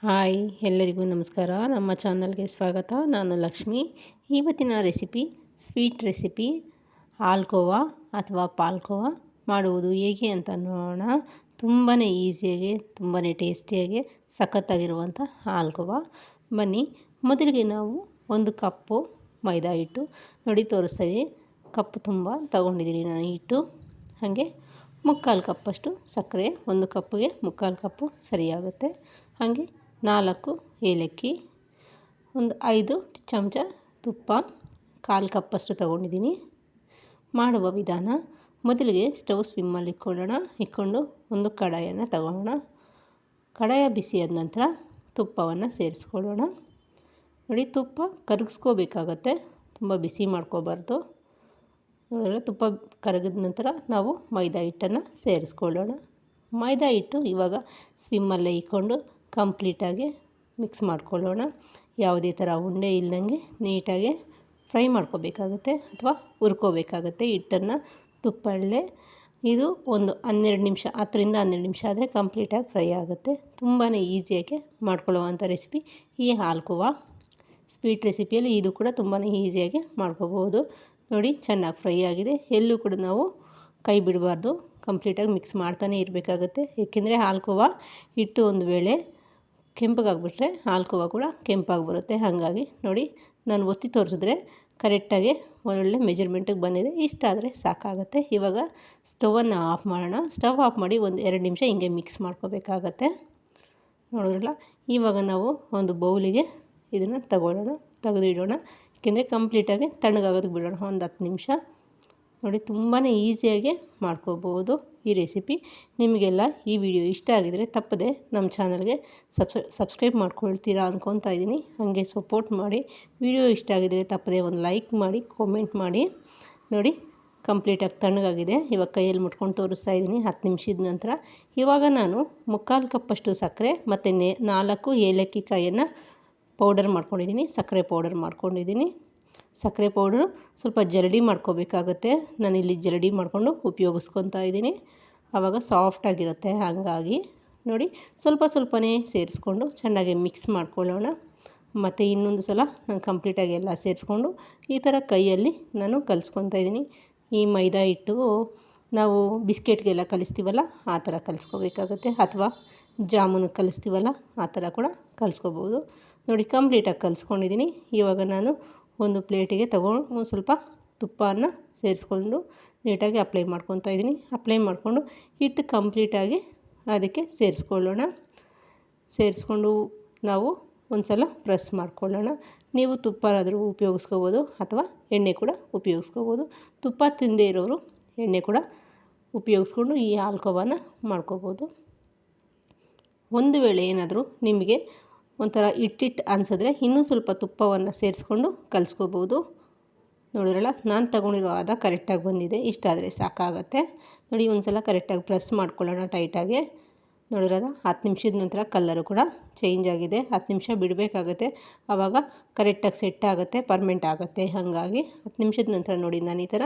Hi ಎಲ್ಲರಿಗೂ ನಮಸ್ಕಾರ. ನಮ್ಮ ಚಾನಲ್ಗೆ ಸ್ವಾಗತ. ನಾನು ಲಕ್ಷ್ಮಿ. ಇವತ್ತಿನ ರೆಸಿಪಿ ಸ್ವೀಟ್ ರೆಸಿಪಿ ಹಾಲ್ಕೋವಾ ಅಥವಾ ಪಾಲ್ಕೋವಾ ಮಾಡುವುದು ಹೇಗೆ ಅಂತ ನೋಡೋಣ. ತುಂಬಾ ಈಸಿಯಾಗಿ ತುಂಬಾ ಟೇಸ್ಟಿಯಾಗಿ ಸಖತ್ತಾಗಿರುವಂಥ ಹಾಲ್ಕೋವಾ. ಬನ್ನಿ, ಮೊದಲಿಗೆ ನಾವು 1 ಕಪ್ಪು ಮೈದಾ ಹಿಟ್ಟು ನೋಡಿ ತೋರಿಸ್ತಾಯಿದ್ದೀನಿ. ಕಪ್ ತುಂಬ ತೊಗೊಂಡಿದ್ದೀನಿ ನಾನು ಹಿಟ್ಟು. ಹಾಗೆ 3/4 ಕಪ್ಪಷ್ಟು ಸಕ್ಕರೆ, 1 ಕಪ್ಪಿಗೆ 3/4 ಕಪ್ಪು ಸರಿಯಾಗುತ್ತೆ. ಹಾಗೆ 4 ಏಲಕ್ಕಿ, ಒಂದು 5 ಚಮಚ ತುಪ್ಪ, 1/4 ಕಪ್ಪಷ್ಟು ತೊಗೊಂಡಿದ್ದೀನಿ. ಮಾಡುವ ವಿಧಾನ: ಮೊದಲಿಗೆ ಸ್ಟವ್ ಸ್ವಿಮ್ಮಲ್ಲಿ ಇಟ್ಕೊಂಡು ಒಂದು ಕಡಾಯನ್ನು ತಗೊಳ್ಳೋಣ. ಕಡಾಯ ಬಿಸಿಯಾದ ನಂತರ ತುಪ್ಪವನ್ನು ಸೇರಿಸ್ಕೊಳ್ಳೋಣ. ನೋಡಿ, ತುಪ್ಪ ಕರಗಿಸ್ಕೋಬೇಕಾಗತ್ತೆ, ತುಂಬ ಬಿಸಿ ಮಾಡ್ಕೋಬಾರ್ದು. ತುಪ್ಪ ಕರಗಿದ ನಂತರ ನಾವು ಮೈದಾ ಹಿಟ್ಟನ್ನು ಸೇರಿಸ್ಕೊಳ್ಳೋಣ. ಮೈದಾ ಹಿಟ್ಟು ಇವಾಗ ಸ್ವಿಮ್ಮಲ್ಲೇ ಇಟ್ಕೊಂಡು ಕಂಪ್ಲೀಟಾಗಿ ಮಿಕ್ಸ್ ಮಾಡ್ಕೊಳ್ಳೋಣ. ಯಾವುದೇ ಥರ ಉಂಡೆ ಇಲ್ದಂಗೆ ನೀಟಾಗಿ ಫ್ರೈ ಮಾಡ್ಕೋಬೇಕಾಗುತ್ತೆ ಅಥವಾ ಹುರ್ಕೋಬೇಕಾಗುತ್ತೆ ಹಿಟ್ಟನ್ನು ತುಪ್ಪದಲ್ಲೇ. ಇದು ಒಂದು 12 ನಿಮಿಷ, 10ರಿಂದ 12 ನಿಮಿಷ ಆದರೆ ಕಂಪ್ಲೀಟಾಗಿ ಫ್ರೈ ಆಗುತ್ತೆ. ತುಂಬಾ ಈಸಿಯಾಗಿ ಮಾಡ್ಕೊಳ್ಳುವಂಥ ರೆಸಿಪಿ ಈ ಹಾಲ್ಕೋವಾ. ಸ್ವೀಟ್ ರೆಸಿಪಿಯಲ್ಲಿ ಇದು ಕೂಡ ತುಂಬಾ ಈಸಿಯಾಗಿ ಮಾಡ್ಕೋಬೋದು. ನೋಡಿ, ಚೆನ್ನಾಗಿ ಫ್ರೈ ಆಗಿದೆ. ಎಲ್ಲೂ ಕೂಡ ನಾವು ಕೈ ಬಿಡಬಾರ್ದು, ಕಂಪ್ಲೀಟಾಗಿ ಮಿಕ್ಸ್ ಮಾಡ್ತಾನೆ ಇರಬೇಕಾಗುತ್ತೆ. ಏಕೆಂದರೆ ಹಾಲ್ಕೋವಾ ಹಿಟ್ಟು ಒಂದು ವೇಳೆ ಕೆಂಪಗಾಗ್ಬಿಟ್ರೆ ಹಾಲ್ಕೋವಾ ಕೂಡ ಕೆಂಪಾಗಿ ಬರುತ್ತೆ. ಹಾಗಾಗಿ ನೋಡಿ, ನಾನು ಒತ್ತಿ ತೋರಿಸಿದ್ರೆ ಕರೆಕ್ಟಾಗಿ ಒಳ್ಳೆ ಮೆಜರ್ಮೆಂಟಿಗೆ ಬಂದಿದೆ. ಇಷ್ಟಾದರೆ ಸಾಕಾಗುತ್ತೆ. ಇವಾಗ ಸ್ಟವನ್ನು ಆಫ್ ಮಾಡೋಣ. ಸ್ಟವ್ ಆಫ್ ಮಾಡಿ ಒಂದು 2 ನಿಮಿಷ ಹಿಂಗೆ ಮಿಕ್ಸ್ ಮಾಡ್ಕೋಬೇಕಾಗತ್ತೆ. ನೋಡಿದ್ರಲ್ಲ, ಇವಾಗ ನಾವು ಒಂದು ಬೌಲಿಗೆ ಇದನ್ನು ತೆಗೆದಿಡೋಣ. ಏಕೆಂದರೆ ಕಂಪ್ಲೀಟಾಗಿ ತಣ್ಣಗಾಗೋದಕ್ಕೆ ಬಿಡೋಣ ಒಂದು 10 ನಿಮಿಷ. ನೋಡಿ, ತುಂಬಾ ಈಸಿಯಾಗಿ ಮಾಡ್ಕೋಬೋದು ಈ ರೆಸಿಪಿ. ನಿಮಗೆಲ್ಲ ಈ ವಿಡಿಯೋ ಇಷ್ಟ ಆಗಿದರೆ ತಪ್ಪದೆ ನಮ್ಮ ಚಾನಲ್ಗೆ ಸಬ್ಸ್ಕ್ರೈಬ್ ಮಾಡ್ಕೊಳ್ತೀರಾ ಅಂದ್ಕೊತಾ ಇದ್ದೀನಿ. ಹಾಗೆ ಸಪೋರ್ಟ್ ಮಾಡಿ. ವಿಡಿಯೋ ಇಷ್ಟ ಆಗಿದರೆ ತಪ್ಪದೆ ಒಂದು ಲೈಕ್ ಮಾಡಿ, ಕಾಮೆಂಟ್ ಮಾಡಿ. ನೋಡಿ, ಕಂಪ್ಲೀಟಾಗಿ ತಣ್ಣಗಾಗಿದೆ. ಇವಾಗ ಕೈಯಲ್ಲಿ ಮುಟ್ಕೊಂಡು ತೋರಿಸ್ತಾ ಇದ್ದೀನಿ 10 ನಿಮಿಷದ ನಂತರ. ಇವಾಗ ನಾನು 3/4 ಕಪ್ಪಷ್ಟು ಸಕ್ಕರೆ ಮತ್ತು 4 ಏಲಕ್ಕಿ ಕಾಯನ್ನು ಪೌಡರ್ ಮಾಡ್ಕೊಂಡಿದ್ದೀನಿ, ಸಕ್ಕರೆ ಪೌಡರ್ ಮಾಡ್ಕೊಂಡಿದ್ದೀನಿ. ಸಕ್ಕರೆ ಪೌಡ್ರು ಸ್ವಲ್ಪ ಜರಡಿ ಮಾಡ್ಕೋಬೇಕಾಗುತ್ತೆ. ನಾನಿಲ್ಲಿ ಜರಡಿ ಮಾಡಿಕೊಂಡು ಉಪಯೋಗಿಸ್ಕೊತಾ ಇದ್ದೀನಿ. ಆವಾಗ ಸಾಫ್ಟಾಗಿರುತ್ತೆ. ಹಾಗಾಗಿ ನೋಡಿ, ಸ್ವಲ್ಪ ಸ್ವಲ್ಪನೇ ಸೇರಿಸ್ಕೊಂಡು ಚೆನ್ನಾಗಿ ಮಿಕ್ಸ್ ಮಾಡ್ಕೊಳ್ಳೋಣ. ಮತ್ತು ಇನ್ನೊಂದು ಸಲ ನಾನು ಕಂಪ್ಲೀಟಾಗಿ ಎಲ್ಲ ಸೇರಿಸ್ಕೊಂಡು ಈ ಥರ ಕೈಯಲ್ಲಿ ನಾನು ಕಲಿಸ್ಕೊತಾ ಇದ್ದೀನಿ. ಈ ಮೈದಾ ಹಿಟ್ಟು ನಾವು ಬಿಸ್ಕೆಟ್ಗೆಲ್ಲ ಕಲಿಸ್ತೀವಲ್ಲ ಆ ಥರ ಕಲಿಸ್ಕೋಬೇಕಾಗುತ್ತೆ, ಅಥವಾ ಜಾಮೂನು ಕಲಿಸ್ತೀವಲ್ಲ ಆ ಥರ ಕೂಡ ಕಲಿಸ್ಕೋಬೋದು. ನೋಡಿ, ಕಂಪ್ಲೀಟಾಗಿ ಕಲಿಸ್ಕೊಂಡಿದ್ದೀನಿ. ಇವಾಗ ನಾನು ಒಂದು ಪ್ಲೇಟಿಗೆ ತಗೊಂಡು ಸ್ವಲ್ಪ ತುಪ್ಪನ ಸೇರಿಸ್ಕೊಂಡು ನೀಟಾಗಿ ಅಪ್ಲೈ ಮಾಡ್ಕೊತಾ ಇದ್ದೀನಿ. ಅಪ್ಲೈ ಮಾಡಿಕೊಂಡು ಹಿಟ್ಟು ಕಂಪ್ಲೀಟಾಗಿ ಅದಕ್ಕೆ ಸೇರಿಸ್ಕೊಳ್ಳೋಣ. ಸೇರಿಸ್ಕೊಂಡು ನಾವು ಒಂದು ಸಲ ಪ್ರೆಸ್ ಮಾಡ್ಕೊಳ್ಳೋಣ. ನೀವು ತುಪ್ಪನಾದರೂ ಉಪಯೋಗಿಸ್ಕೋಬೋದು ಅಥವಾ ಎಣ್ಣೆ ಕೂಡ ಉಪಯೋಗಿಸ್ಕೋಬೋದು. ತುಪ್ಪ ತಿಂದೇ ಇರೋರು ಎಣ್ಣೆ ಕೂಡ ಉಪಯೋಗಿಸ್ಕೊಂಡು ಈ ಹಾಲ್ಕೋವಾನ ಮಾಡ್ಕೋಬೋದು. ಒಂದು ವೇಳೆ ಏನಾದರೂ ನಿಮಗೆ ಒಂಥರ ಹಿಟ್ಟಿಟ್ಟು ಅನಿಸಿದ್ರೆ ಇನ್ನೂ ಸ್ವಲ್ಪ ತುಪ್ಪವನ್ನು ಸೇರಿಸ್ಕೊಂಡು ಕಲಿಸ್ಕೋಬೋದು. ನೋಡಿದ್ರಲ್ಲ, ನಾನು ತೊಗೊಂಡಿರೋ ಹದ ಕರೆಕ್ಟಾಗಿ ಬಂದಿದೆ. ಇಷ್ಟಾದರೆ ಸಾಕಾಗುತ್ತೆ. ನೋಡಿ, ಒಂದು ಸಲ ಕರೆಕ್ಟಾಗಿ ಪ್ರೆಸ್ ಮಾಡ್ಕೊಳ್ಳೋಣ ಟೈಟಾಗಿ. ನೋಡಿರೋದ 10 ನಿಮಿಷದ ನಂತರ ಕಲ್ಲರು ಕೂಡ ಚೇಂಜ್ ಆಗಿದೆ. 10 ನಿಮಿಷ ಬಿಡಬೇಕಾಗುತ್ತೆ, ಆವಾಗ ಕರೆಕ್ಟಾಗಿ ಸೆಟ್ ಆಗುತ್ತೆ, ಪರ್ಮೆಂಟ್ ಆಗುತ್ತೆ. ಹಾಗಾಗಿ 10 ನಿಮಿಷದ ನಂತರ ನೋಡಿ, ನಾನು ಈ ಥರ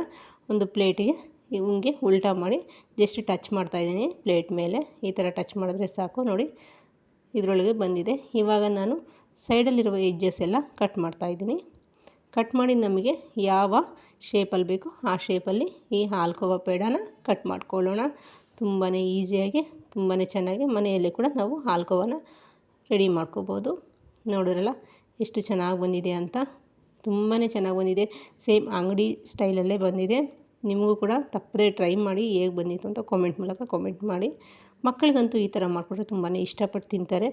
ಒಂದು ಪ್ಲೇಟಿಗೆ ಹಿಂಗೆ ಉಲ್ಟಾ ಮಾಡಿ ಜಸ್ಟ್ ಟಚ್ ಮಾಡ್ತಾಯಿದ್ದೀನಿ ಪ್ಲೇಟ್ ಮೇಲೆ. ಈ ಥರ ಟಚ್ ಮಾಡಿದ್ರೆ ಸಾಕು. ನೋಡಿ, ಇದರೊಳಗೆ ಬಂದಿದೆ. ಇವಾಗ ನಾನು ಸೈಡಲ್ಲಿರುವ ಎಡ್ಜಸ್ ಎಲ್ಲ ಕಟ್ ಮಾಡ್ತಾಯಿದ್ದೀನಿ. ಕಟ್ ಮಾಡಿ ನಮಗೆ ಯಾವ ಶೇಪಲ್ಲಿ ಬೇಕೋ ಆ ಶೇಪಲ್ಲಿ ಈ ಹಾಲ್ಕೋವಾ ಪೇಡಾನ ಕಟ್ ಮಾಡ್ಕೊಳ್ಳೋಣ. ತುಂಬಾ ಈಸಿಯಾಗಿ ತುಂಬಾ ಚೆನ್ನಾಗಿ ಮನೆಯಲ್ಲೇ ಕೂಡ ನಾವು ಹಾಲ್ಕೋವಾನ ರೆಡಿ ಮಾಡ್ಕೋಬೋದು. ನೋಡಿದ್ರಲ್ಲ ಎಷ್ಟು ಚೆನ್ನಾಗಿ ಬಂದಿದೆ ಅಂತ. ತುಂಬಾ ಚೆನ್ನಾಗಿ ಬಂದಿದೆ. ಸೇಮ್ ಅಂಗಡಿ ಸ್ಟೈಲಲ್ಲೇ ಬಂದಿದೆ. ನಿಮಗೂ ಕೂಡ ತಪ್ಪದೇ ಟ್ರೈ ಮಾಡಿ ಹೇಗೆ ಬಂದಿತ್ತು ಅಂತ ಕಾಮೆಂಟ್ ಮೂಲಕ ಕಾಮೆಂಟ್ ಮಾಡಿ. ಮಕ್ಕಳಿಗಂತೂ ಈ ಥರ ಮಾಡಿಕೊಟ್ರೆ ತುಂಬಾ ಇಷ್ಟಪಟ್ಟು ತಿಂತಾರೆ.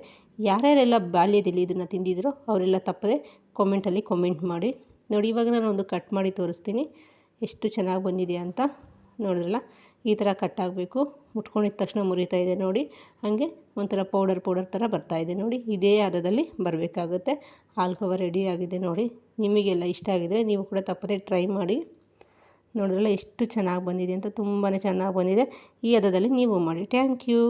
ಯಾರ್ಯಾರೆಲ್ಲ ಬಾಲ್ಯದಲ್ಲಿ ಇದನ್ನು ತಿಂದಿದ್ರೋ ಅವರೆಲ್ಲ ತಪ್ಪದೆ ಕಾಮೆಂಟಲ್ಲಿ ಕಾಮೆಂಟ್ ಮಾಡಿ. ನೋಡಿ, ಇವಾಗ ನಾನು ಒಂದು ಕಟ್ ಮಾಡಿ ತೋರಿಸ್ತೀನಿ ಎಷ್ಟು ಚೆನ್ನಾಗಿ ಬಂದಿದೆ ಅಂತ. ನೋಡಿದ್ರಲ್ಲ, ಈ ಥರ ಕಟ್ ಆಗಬೇಕು. ಮುಟ್ಕೊಂಡಿದ್ದ ತಕ್ಷಣ ಮುರಿತಾ ಇದೆ ನೋಡಿ. ಹಾಗೆ ಒಂಥರ ಪೌಡರ್ ಥರ ಬರ್ತಾಯಿದೆ ನೋಡಿ. ಇದೇ ಹದದಲ್ಲಿ ಬರಬೇಕಾಗುತ್ತೆ. ಹಾಲ್ಕೋವಾ ರೆಡಿ ಆಗಿದೆ ನೋಡಿ. ನಿಮಗೆಲ್ಲ ಇಷ್ಟ ಆಗಿದರೆ ನೀವು ಕೂಡ ತಪ್ಪದೆ ಟ್ರೈ ಮಾಡಿ. ನೋಡಿದ್ರಲ್ಲ ಎಷ್ಟು ಚೆನ್ನಾಗಿ ಬಂದಿದೆ ಅಂತ. ತುಂಬಾ ಚೆನ್ನಾಗಿ ಬಂದಿದೆ. ಈ ಹದದಲ್ಲಿ ನೀವು ಮಾಡಿ. Thank you.